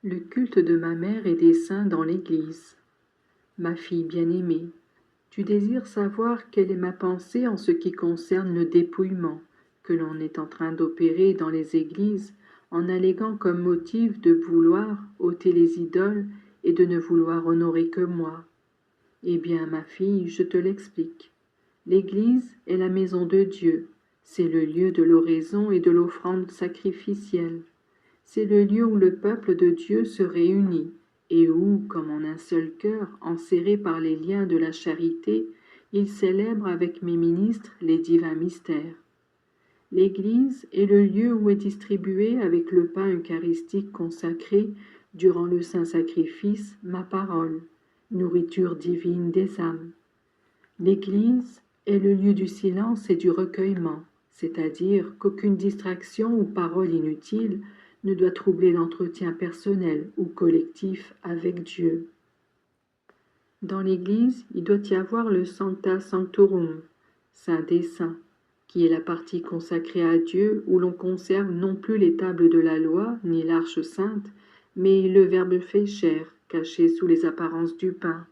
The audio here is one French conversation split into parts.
Le culte de ma mère et des saints dans l'Église. Ma fille bien-aimée, tu désires savoir quelle est ma pensée en ce qui concerne le dépouillement que l'on est en train d'opérer dans les églises en alléguant comme motif de vouloir ôter les idoles et de ne vouloir honorer que moi. Eh bien, ma fille, je te l'explique. L'Église est la maison de Dieu, c'est le lieu de l'oraison et de l'offrande sacrificielle. C'est le lieu où le peuple de Dieu se réunit et où, comme en un seul cœur, enserré par les liens de la charité, il célèbre avec mes ministres les divins mystères. L'Église est le lieu où est distribuée avec le pain eucharistique consacré, durant le saint sacrifice, ma parole, nourriture divine des âmes. L'Église est le lieu du silence et du recueillement, c'est-à-dire qu'aucune distraction ou parole inutile ne doit troubler l'entretien personnel ou collectif avec Dieu. Dans l'Église, il doit y avoir le Sancta Sanctorum, Saint des Saints, qui est la partie consacrée à Dieu où l'on conserve non plus les tables de la loi ni l'arche sainte, mais le Verbe fait chair, caché sous les apparences du pain.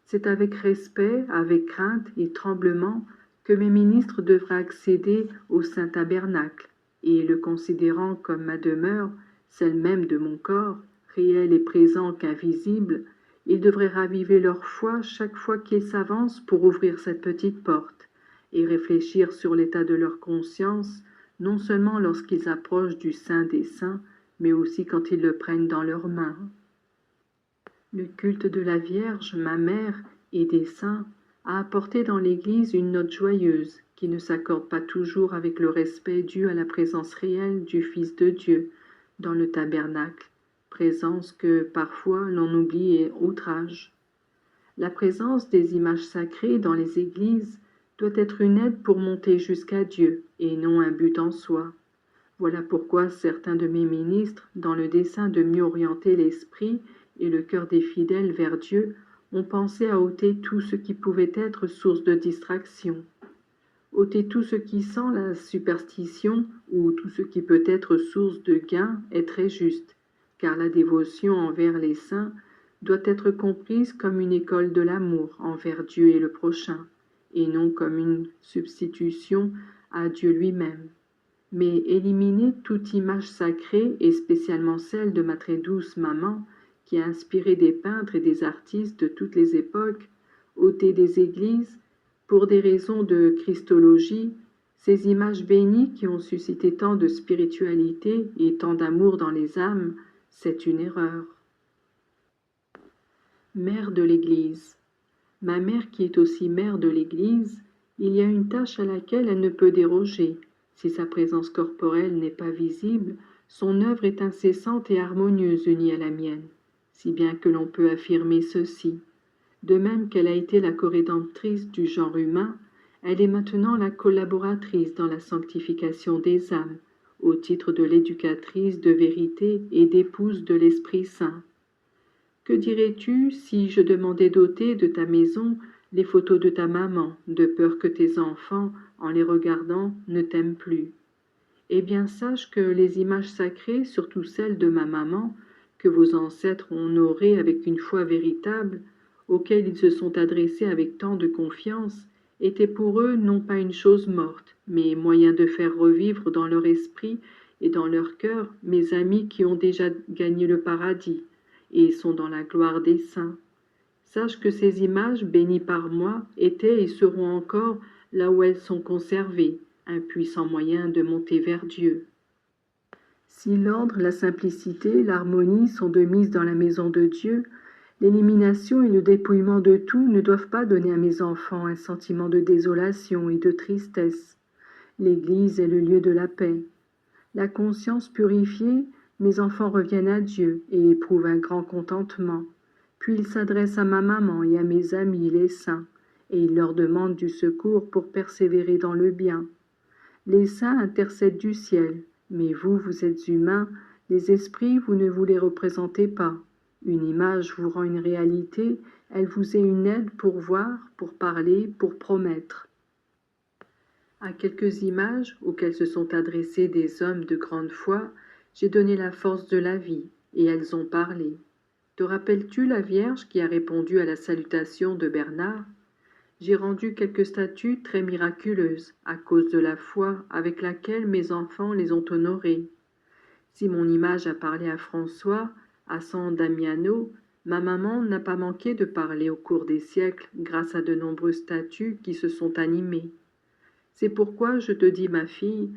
C'est avec respect, avec crainte et tremblement que mes ministres devraient accéder au saint tabernacle, et le considérant comme ma demeure, celle même de mon corps, réel et présent qu'invisible, ils devraient raviver leur foi chaque fois qu'ils s'avancent pour ouvrir cette petite porte, et réfléchir sur l'état de leur conscience, non seulement lorsqu'ils approchent du Saint des Saints, mais aussi quand ils le prennent dans leurs mains. Le culte de la Vierge, ma mère, et des saints a apporté dans l'Église une note joyeuse qui ne s'accorde pas toujours avec le respect dû à la présence réelle du Fils de Dieu dans le tabernacle, présence que parfois l'on oublie et outrage. La présence des images sacrées dans les églises doit être une aide pour monter jusqu'à Dieu et non un but en soi. Voilà pourquoi certains de mes ministres, dans le dessein de mieux orienter l'esprit et le cœur des fidèles vers Dieu, ont pensé à ôter tout ce qui pouvait être source de distraction. Ôter tout ce qui sent la superstition ou tout ce qui peut être source de gain est très juste, car la dévotion envers les saints doit être comprise comme une école de l'amour envers Dieu et le prochain, et non comme une substitution à Dieu lui-même. Mais éliminer toute image sacrée, et spécialement celle de ma très douce maman, qui a inspiré des peintres et des artistes de toutes les époques, ôter des églises, pour des raisons de christologie, ces images bénies qui ont suscité tant de spiritualité et tant d'amour dans les âmes, c'est une erreur. Mère de l'Église. Ma mère qui est aussi mère de l'Église, il y a une tâche à laquelle elle ne peut déroger. Si sa présence corporelle n'est pas visible, son œuvre est incessante et harmonieuse unie à la mienne, si bien que l'on peut affirmer ceci. De même qu'elle a été la corédemptrice du genre humain, elle est maintenant la collaboratrice dans la sanctification des âmes, au titre de l'éducatrice de vérité et d'épouse de l'Esprit Saint. Que dirais-tu si je demandais d'ôter de ta maison les photos de ta maman, de peur que tes enfants, en les regardant, ne t'aiment plus? Eh bien, sache que les images sacrées, surtout celles de ma maman, que vos ancêtres ont honorées avec une foi véritable, auxquelles ils se sont adressés avec tant de confiance, étaient pour eux non pas une chose morte, mais moyen de faire revivre dans leur esprit et dans leur cœur mes amis qui ont déjà gagné le paradis et sont dans la gloire des saints. Sache que ces images, bénies par moi, étaient et seront encore là où elles sont conservées, un puissant moyen de monter vers Dieu. Si l'ordre, la simplicité, l'harmonie sont de mise dans la maison de Dieu, l'élimination et le dépouillement de tout ne doivent pas donner à mes enfants un sentiment de désolation et de tristesse. L'Église est le lieu de la paix. La conscience purifiée, mes enfants reviennent à Dieu et éprouvent un grand contentement. Puis ils s'adressent à ma maman et à mes amis les saints, et ils leur demandent du secours pour persévérer dans le bien. Les saints intercèdent du ciel, mais vous, vous êtes humains, les esprits, vous ne vous les représentez pas. Une image vous rend une réalité, elle vous est une aide pour voir, pour parler, pour promettre. À quelques images auxquelles se sont adressés des hommes de grande foi, j'ai donné la force de la vie, et elles ont parlé. Te rappelles-tu la Vierge qui a répondu à la salutation de Bernard? J'ai rendu quelques statues très miraculeuses à cause de la foi avec laquelle mes enfants les ont honorées. Si mon image a parlé à François, à San Damiano, ma maman n'a pas manqué de parler au cours des siècles grâce à de nombreuses statues qui se sont animées. C'est pourquoi je te dis, ma fille,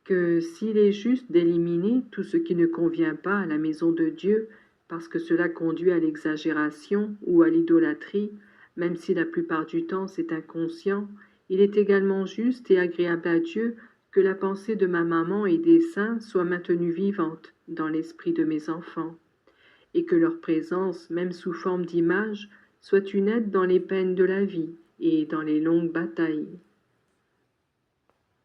que s'il est juste d'éliminer tout ce qui ne convient pas à la maison de Dieu, parce que cela conduit à l'exagération ou à l'idolâtrie, même si la plupart du temps c'est inconscient, il est également juste et agréable à Dieu que la pensée de ma maman et des saints soit maintenue vivante dans l'esprit de mes enfants, et que leur présence, même sous forme d'image, soit une aide dans les peines de la vie et dans les longues batailles.